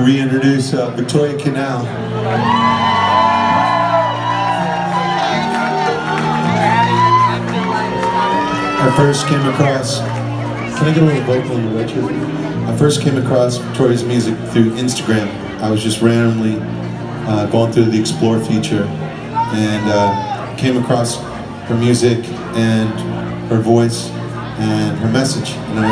reintroduce Victoria Canal. I first came across, can I get a little vocal in the retro? I first came across Victoria's music through Instagram. I was just randomly going through the Explore feature and came across her music and her voice and her message. And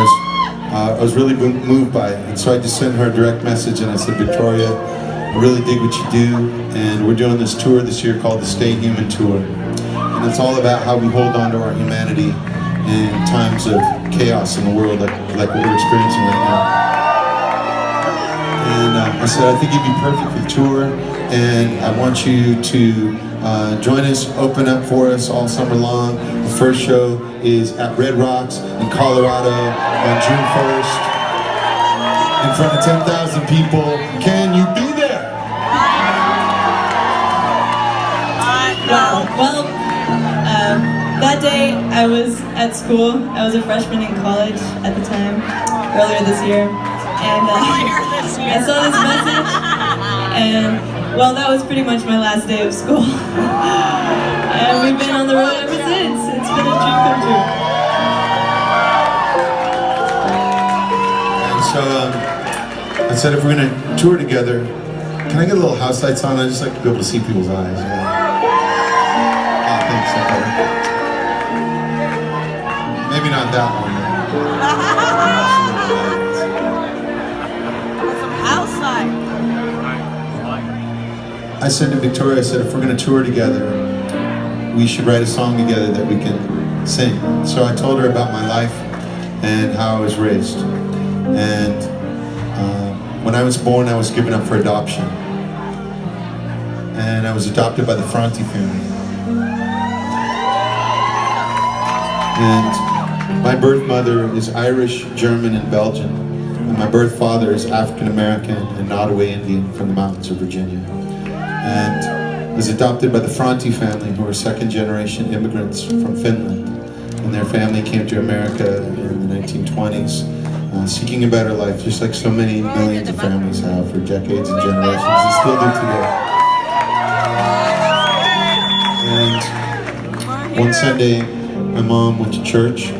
I was really moved by it. And so I just sent her a direct message and I said, Victoria, I really dig what you do, and we're doing this tour this year called the Stay Human Tour. And it's all about how we hold on to our humanity in times of chaos in the world like what we're experiencing right now. And I said, I think you'd be perfect for the tour, and I want you to join us, open up for us all summer long. The first show is at Red Rocks in Colorado on June 1st, in front of 10,000 people. Can you be there? Wow. Well, that day I was at school. I was a freshman in college at the time, earlier this year. And I saw this message, and well, that was pretty much my last day of school. And we've been on the road ever since. It's been a dream come true. And so I said, if we're going to tour together, can I get a little house lights on? I just like to be able to see people's eyes. Yeah. Oh, thanks. Okay. Maybe not that one. I said to Victoria, I said, if we're going to tour together, we should write a song together that we can sing. So I told her about my life and how I was raised. And when I was born, I was given up for adoption. And I was adopted by the Franti family. And my birth mother is Irish, German, and Belgian. And my birth father is African American and Ottawa Indian from the mountains of Virginia. And was adopted by the Franti family, who are second generation immigrants from Finland. And their family came to America in the 1920s, seeking a better life, just like so many millions of families have for decades and generations, and still do today. And one Sunday, my mom went to church,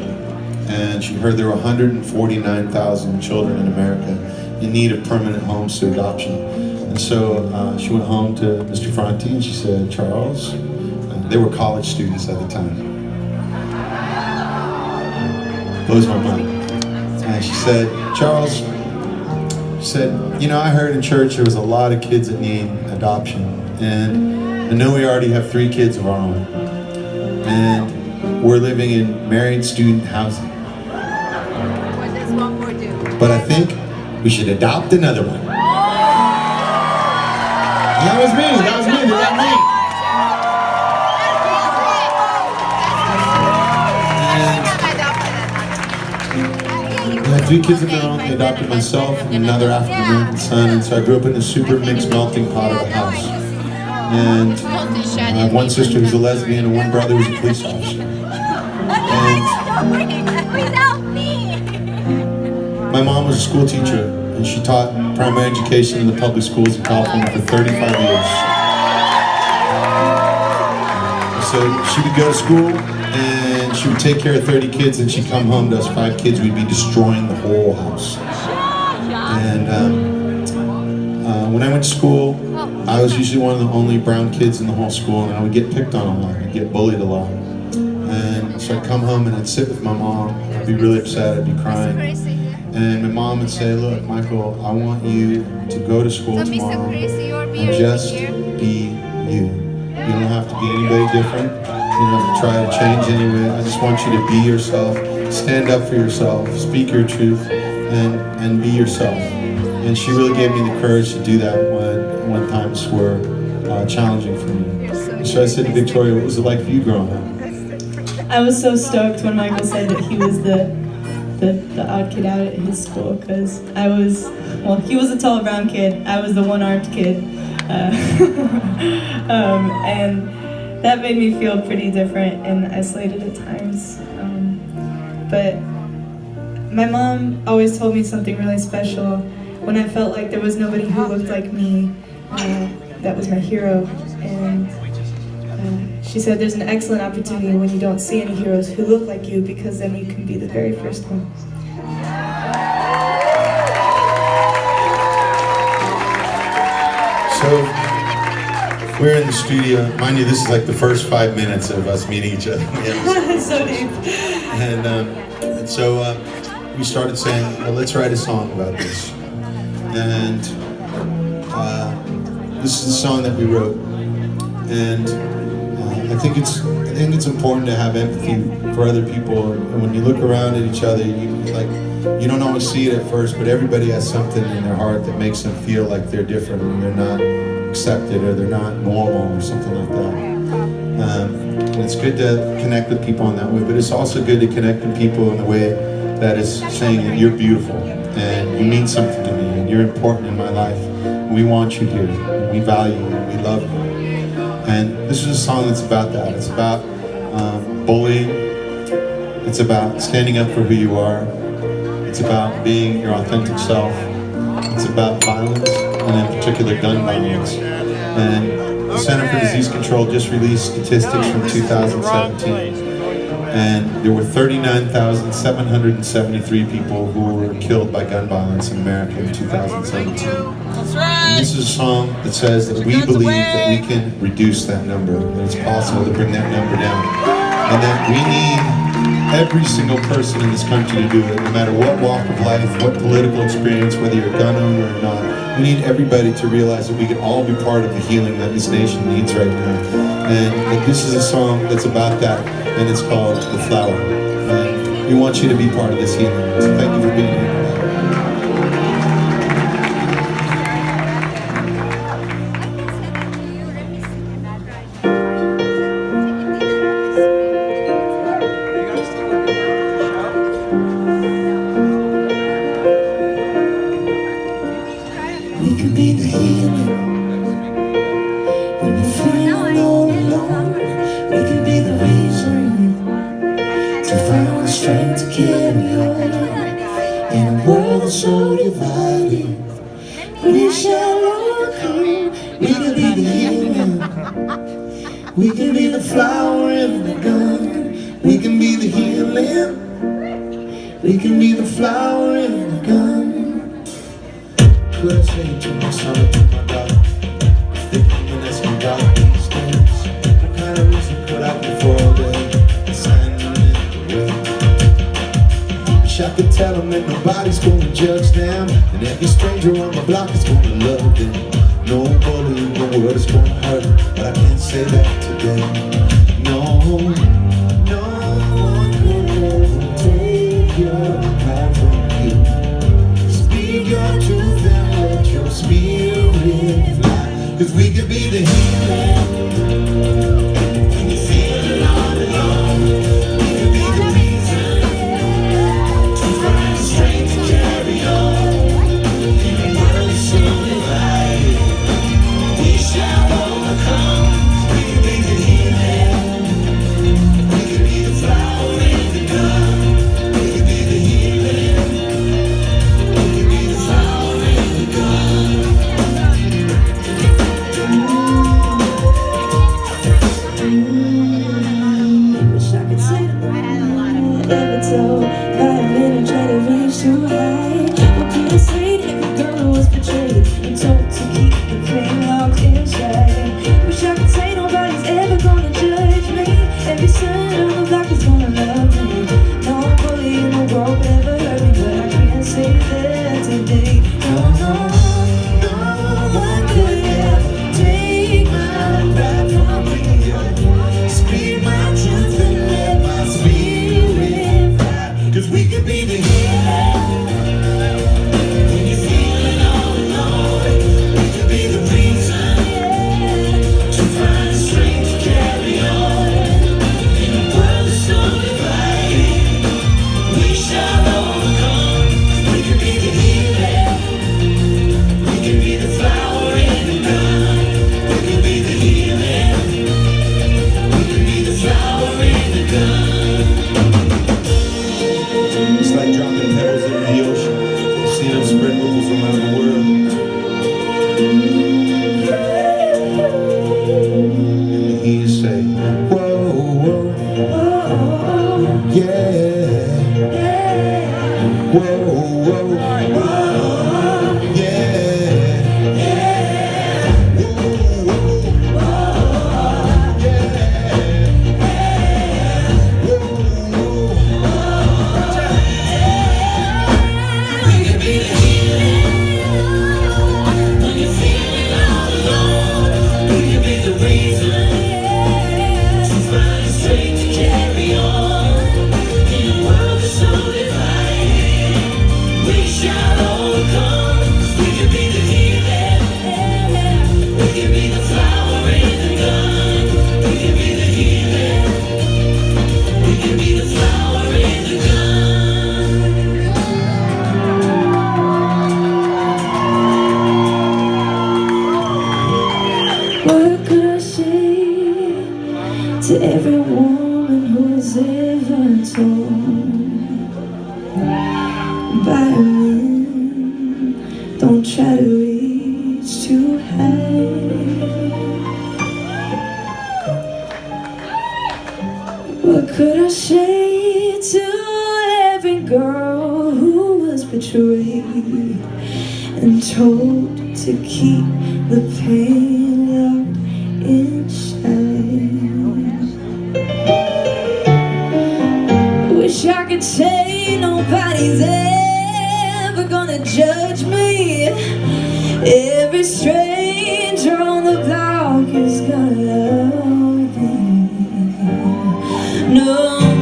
and she heard there were 149,000 children in America in need of permanent homes to adoption. And so she went home to Mr. Franti and she said, Charles, they were college students at the time. Blows my mind. And she said, Charles, she said, you know, I heard in church there was a lot of kids that need adoption. And I know we already have 3 kids of our own. And we're living in married student housing. What does one more do? But I think we should adopt another one. That was me, that was me, that was me. And I had 3 kids of my own. They adopted myself and another African American son, and so I grew up in a super mixed melting pot of a house. And I have one sister who's a lesbian and one brother who's a police officer. And my mom was a school teacher, and she taught primary education in the public schools in California for 35 years. So she would go to school, and she would take care of 30 kids, and she'd come home to us 5 kids. We'd be destroying the whole house. And when I went to school, I was usually one of the only brown kids in the whole school, and I would get picked on a lot. I'd get bullied a lot. And so I'd come home and I'd sit with my mom. I'd be really upset. I'd be crying. And my mom would say, look, Michael, I want you to go to school tomorrow and just be you. You don't have to be anybody different. You don't have to try to change anyway. I just want you to be yourself, stand up for yourself, speak your truth, and be yourself. And she really gave me the courage to do that when times were challenging for me. So I said to Victoria, what was it like for you growing up? I was so stoked when Michael said that he was the odd kid out at his school, because I was, well, he was a tall brown kid, I was the one-armed kid, and that made me feel pretty different and isolated at times. But my mom always told me something really special when I felt like there was nobody who looked like me, that was my hero. And she said there's an excellent opportunity when you don't see any heroes who look like you, because then you can be the very first one. So, we're in the studio. Mind you, this is like the first 5 minutes of us meeting each other. So deep. And so we started saying, well, let's write a song about this. And this is a song that we wrote. And I think it's important to have empathy for other people. And when you look around at each other, you don't always see it at first, but everybody has something in their heart that makes them feel like they're different, and they're not accepted, or they're not normal, or something like that. And it's good to connect with people in that way, but it's also good to connect with people in a way that is saying that you're beautiful, and you mean something to me, and you're important in my life. And we want you here, and we value you, and we love you. And this is a song that's about that. It's about bullying. It's about standing up for who you are. It's about being your authentic self. It's about violence, and in particular gun violence. And the Center for Disease Control just released statistics from 2017. And there were 39,773 people who were killed by gun violence in America in 2017. And this is a song that says that we believe that we can reduce that number, that it's possible to bring that number down. And that we need every single person in this country to do it, no matter what walk of life, what political experience, whether you're a gun owner or not. We need everybody to realize that we can all be part of the healing that this nation needs right now. And that this is a song that's about that, and it's called The Flower. And we want you to be part of this healing. So thank you for being here. We could be the healing when you feel all alone. We could be the reason to find the strength to carry on. In a world that's so divided, we shall overcome. We could be the healing. We can be the flower in the gun. We can be the healing. We can be the flower in the gun. Could I say to myself, my God, if they're coming as my God these days, what kind of reason could I be for all day, standing in the way? Wish I could tell them that nobody's gonna judge them, and every stranger on the block is gonna love them. No bully in the world is gonna hurt them, but I can't say that today. No, no one could ever take your pride from you. Speak your truth and let your spirit fly. 'Cause we could be the healing when you're feeling all alone. We could be the reason to find the strength to carry on. In a world so divided, we shall overcome. We could be the healing. We could be the flower in the gun. We could be the healing. We could be the flower in the gun. Whoa, whoa, whoa, yeah, yeah. Whoa, whoa, yeah, whoa, whoa. We can be the healing when you're feeling all alone. We can be the reason to find the strength to carry on in a world that's so divided. We shall overcome, 'cause we can be the healing. We can be the flower in the gun. We can be the healing. We can be the flower in the gun. What could I say to every woman who has ever told by a man, don't try to reach too high? What could I say to every girl who was betrayed and told to keep the pain locked inside? Wish I could say nobody's ever gonna judge me. Every stranger on the block is gonna love me. No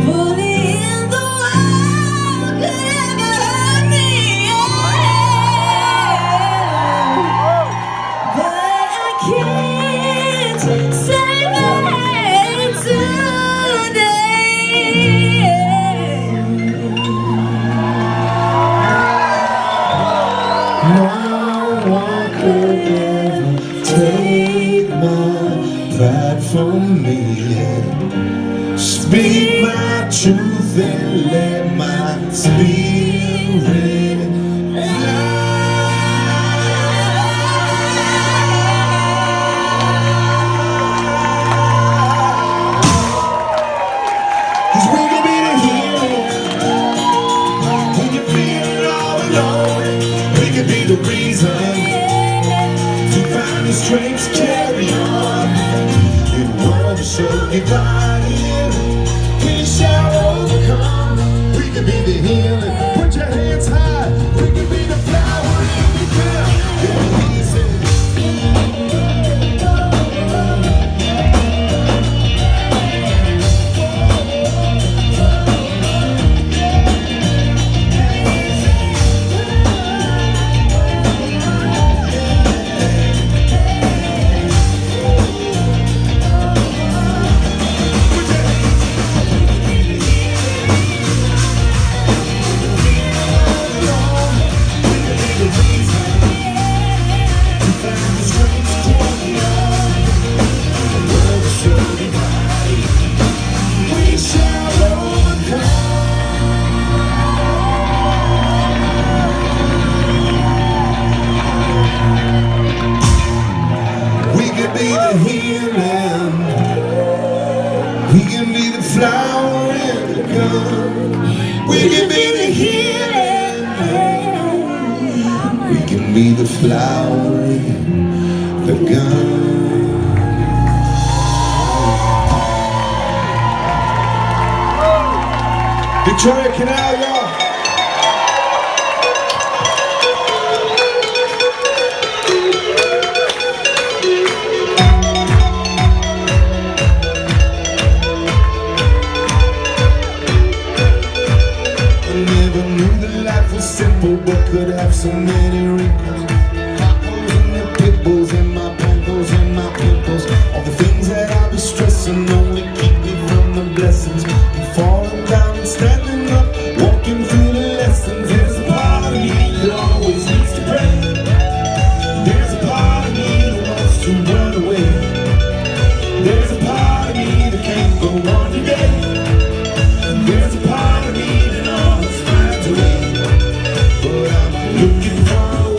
bully in the world could ever hurt me, but I can't say that today. No one could ever take my pride from me. Speak my truth and let my spirit fly. 'Cause we can be the healing when you're feeling all alone. We can be the reason to find the strength to carry on in a world that's so divided. We shall overcome. We can be the healing. Put your hands high. We can be the flower in the ground. We can be the healing. We can be the flower in the gun. We can be the healing. We can be the flower in the gun. Victoria Canal, y'all. Simple, but could have so many wrinkles. Potholes in the pimples, and my pimples, and my pimples. All the things that I'll be stressing only keep me from the blessings. I'm falling down and standing up, walking through the lessons. There's a part of me that always needs to pray. There's a part of me that wants to run away. There's a part of me that can't go on today. There's a part of me that always finds a way. But I'm looking for a